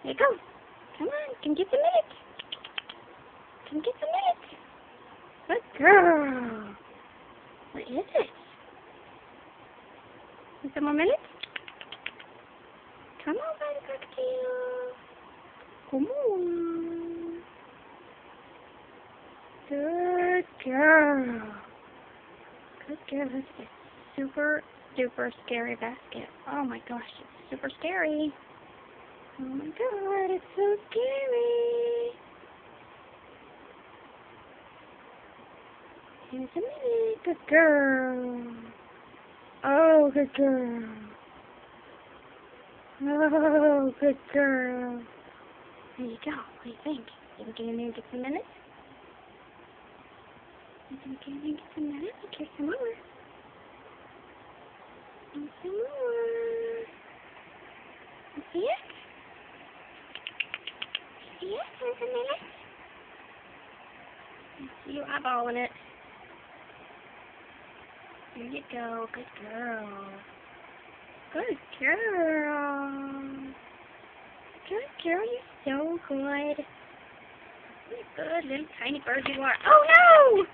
Here you go. Come on, come get the minute. Come get the minute. Good girl. What is it? Need some more minutes? Come on, baby cockatiel. Come on. Good girl. Good girl. This is a super duper scary basket. Oh my gosh, it's super scary. Oh my god, it's so scary. Here's a minute. Good girl. Oh, good girl. Oh, good girl. There you go. What do you think? You think you're going to get some minutes? You think you're going to get some minutes? Here's some more. And some more. You see it? See it? Here's a minute. I see you eyeballing it. There you go. Good girl. Good girl. Good girl. You're so good. You're good little tiny bird you are. Oh no!